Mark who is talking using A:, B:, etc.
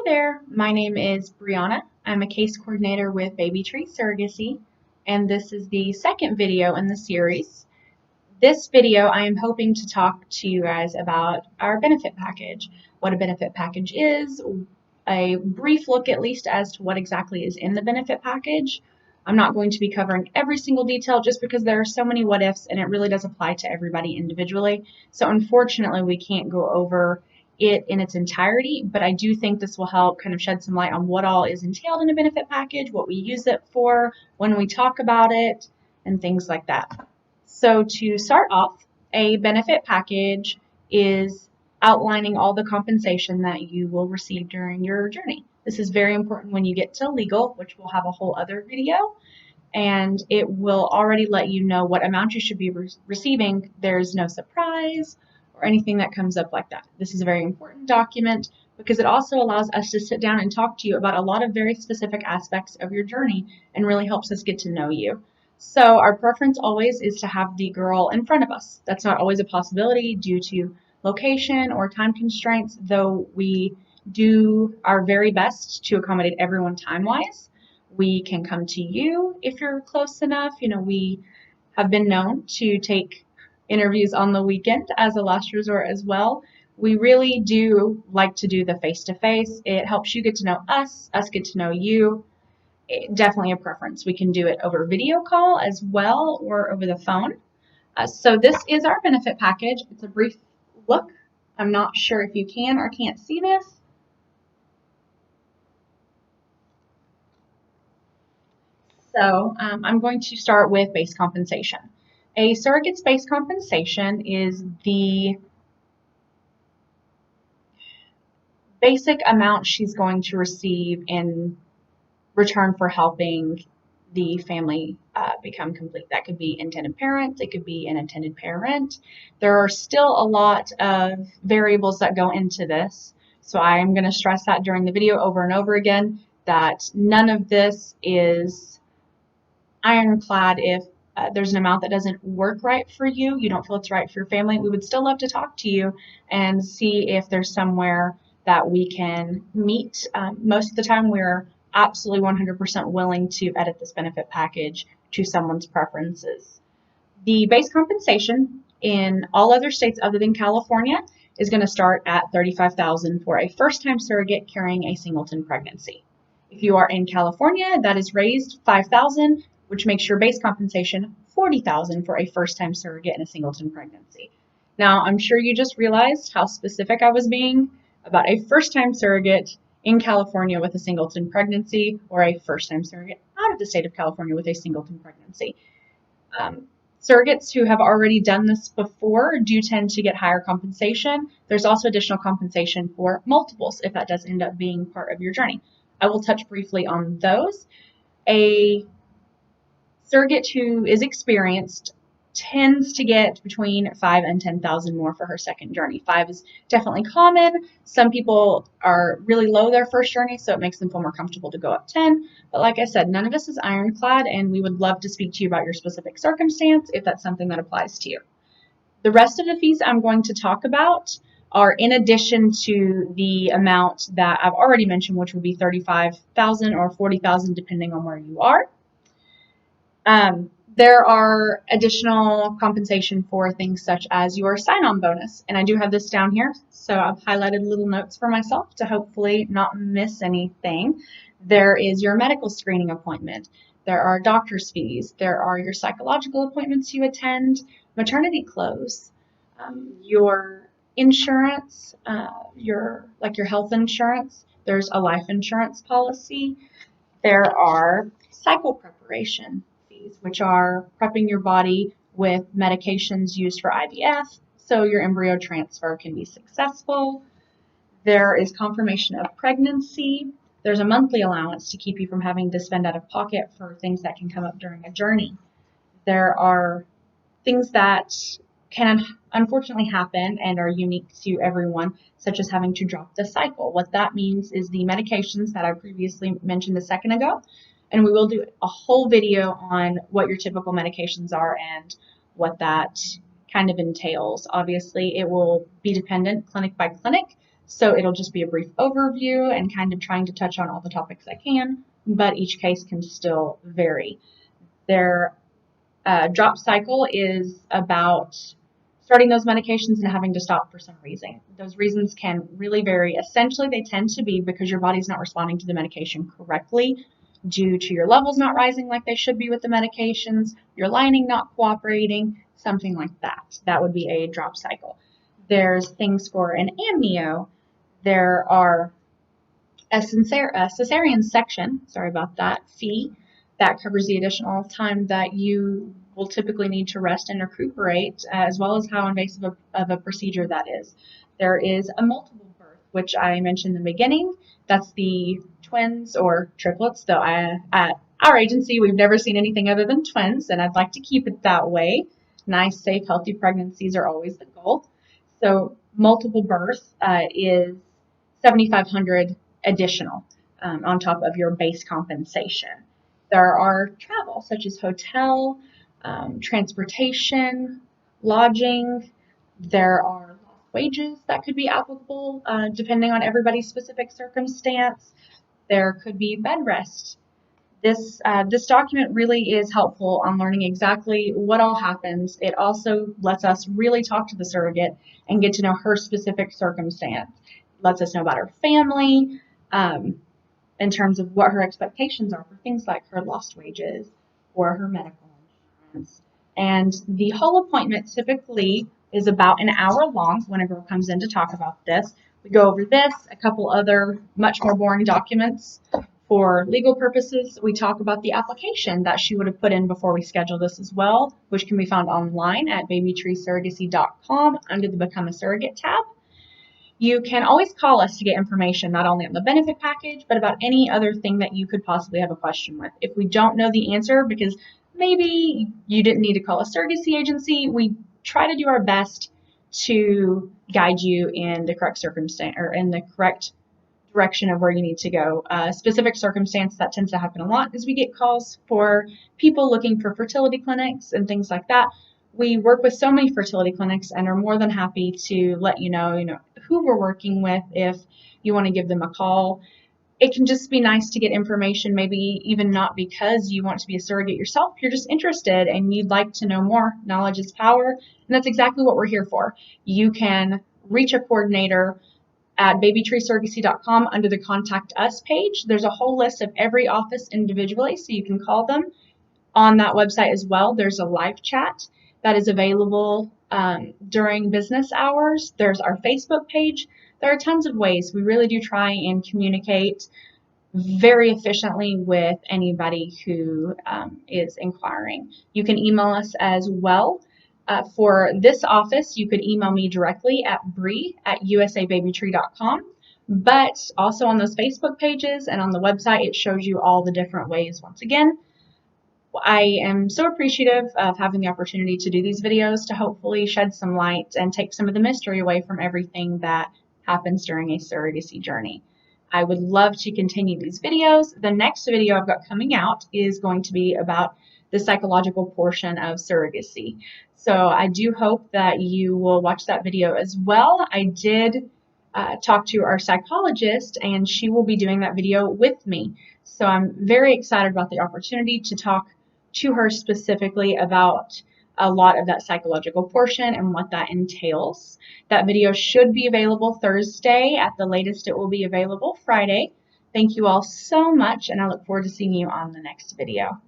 A: there, my name is Brianna. I'm a case coordinator with Baby Tree Surrogacy, and this is the second video in the series. This video, I am hoping to talk to you guys about our benefit package, what a benefit package is, a brief look at least as to what exactly is in the benefit package. I'm not going to be covering every single detail just because there are so many what ifs and it really does apply to everybody individually. So unfortunately, we can't go over it in its entirety, but I do think this will help kind of shed some light on what all is entailed in a benefit package, what we use it for, when we talk about it, and things like that. So to start off, a benefit package is outlining all the compensation that you will receive during your journey. This is very important when you get to legal, which we'll have a whole other video, and it will already let you know what amount you should be receiving. There's no surprise or anything that comes up like that. This is a very important document because it also allows us to sit down and talk to you about a lot of very specific aspects of your journey and really helps us get to know you. So our preference always is to have the girl in front of us. That's not always a possibility due to location or time constraints, though we do our very best to accommodate everyone time-wise. We can come to you if you're close enough. We have been known to take interviews on the weekend as a last resort as well. We really do like to do the face-to-face. It helps you get to know us get to know you. Definitely a preference. We can do it over video call as well or over the phone. So this is our benefit package. It's a brief look. I'm not sure if you can or can't see this. So I'm going to start with base compensation. A surrogate's base compensation is the basic amount she's going to receive in return for helping the family become complete. That could be intended parent, it could be an intended parent. There are still a lot of variables that go into this, so I am going to stress that during the video over and over again, that none of this is ironclad. If there's an amount that doesn't work right for you, you don't feel it's right for your family, we would still love to talk to you and see if there's somewhere that we can meet. Most of the time we're absolutely 100% willing to edit this benefit package to someone's preferences. The base compensation in all other states other than California is going to start at $35,000 for a first-time surrogate carrying a singleton pregnancy. If you are in California, that is raised $5,000, which makes your base compensation $40,000 for a first-time surrogate in a singleton pregnancy. Now, I'm sure you just realized how specific I was being about a first-time surrogate in California with a singleton pregnancy or a first-time surrogate out of the state of California with a singleton pregnancy. Surrogates who have already done this before do tend to get higher compensation. There's also additional compensation for multiples if that does end up being part of your journey. I will touch briefly on those. A surrogate who is experienced tends to get between $5,000 and $10,000 more for her second journey. 5 is definitely common. Some people are really low their first journey, so it makes them feel more comfortable to go up 10. But like I said, none of this is ironclad, and we would love to speak to you about your specific circumstance if that's something that applies to you. The rest of the fees I'm going to talk about are in addition to the amount that I've already mentioned, which would be $35,000 or $40,000 depending on where you are. There are additional compensation for things such as your sign-on bonus, and I do have this down here, so I've highlighted little notes for myself to hopefully not miss anything. There is your medical screening appointment. There are doctor's fees. There are your psychological appointments you attend, maternity clothes, your insurance, your health insurance. There's a life insurance policy. There are cycle preparation, which are prepping your body with medications used for IVF so your embryo transfer can be successful. There is confirmation of pregnancy. There's a monthly allowance to keep you from having to spend out of pocket for things that can come up during a journey. There are things that can unfortunately happen and are unique to everyone, such as having to drop the cycle. What that means is the medications that I previously mentioned a second ago, and we will do a whole video on what your typical medications are and what that kind of entails. Obviously, it will be dependent clinic by clinic, So it'll just be a brief overview and kind of trying to touch on all the topics I can, but each case can still vary. Their drop cycle is about starting those medications and having to stop for some reason. Those reasons can really vary. Essentially, they tend to be because your body's not responding to the medication correctly due to your levels not rising like they should be with the medications, your lining not cooperating, something like that. That would be a drop cycle. There's things for an amnio. There are a cesarean section, fee, that covers the additional time that you will typically need to rest and recuperate, as well as how invasive of a procedure that is. There is a multiple birth, which I mentioned in the beginning. That's the twins or triplets, though at our agency, we've never seen anything other than twins, and I'd like to keep it that way. Nice, safe, healthy pregnancies are always the goal. So multiple birth is $7,500 additional on top of your base compensation. There are travel, such as hotel, transportation, lodging. There are wages that could be applicable depending on everybody's specific circumstance. There could be bed rest. This document really is helpful on learning exactly what all happens. It also lets us really talk to the surrogate and get to know her specific circumstance. It lets us know about her family in terms of what her expectations are for things like her lost wages or her medical insurance. And the whole appointment typically is about an hour long when a girl comes in to talk about this. We go over this, a couple other much more boring documents. For legal purposes, we talk about the application that she would have put in before we schedule this as well, which can be found online at babytreesurrogacy.com under the Become a Surrogate tab. You can always call us to get information not only on the benefit package, but about any other thing that you could possibly have a question with. If we don't know the answer, because maybe you didn't need to call a surrogacy agency, we try to do our best to guide you in the correct circumstance or in the correct direction of where you need to go. Specific circumstance that tends to happen a lot is we get calls for people looking for fertility clinics and things like that. We work with so many fertility clinics and are more than happy to let you know who we're working with if you want to give them a call. It can just be nice to get information, maybe even not because you want to be a surrogate yourself. You're just interested and you'd like to know more. Knowledge is power, and that's exactly what we're here for. You can reach a coordinator at babytreesurrogacy.com under the Contact Us page. There's a whole list of every office individually, so you can call them. On that website as well, there's a live chat that is available during business hours. There's our Facebook page. There are tons of ways. We really do try and communicate very efficiently with anybody who is inquiring. You can email us as well. For this office, you could email me directly at bree@usababytree.com, but also on those Facebook pages and on the website, it shows you all the different ways. Once again, I am so appreciative of having the opportunity to do these videos to hopefully shed some light and take some of the mystery away from everything that happens during a surrogacy journey. I would love to continue these videos. The next video I've got coming out is going to be about the psychological portion of surrogacy. So I do hope that you will watch that video as well. I did talk to our psychologist, and she will be doing that video with me. So I'm very excited about the opportunity to talk to her specifically about a lot of that psychological portion and what that entails. That video should be available Thursday. At the latest, it will be available Friday. Thank you all so much, and I look forward to seeing you on the next video.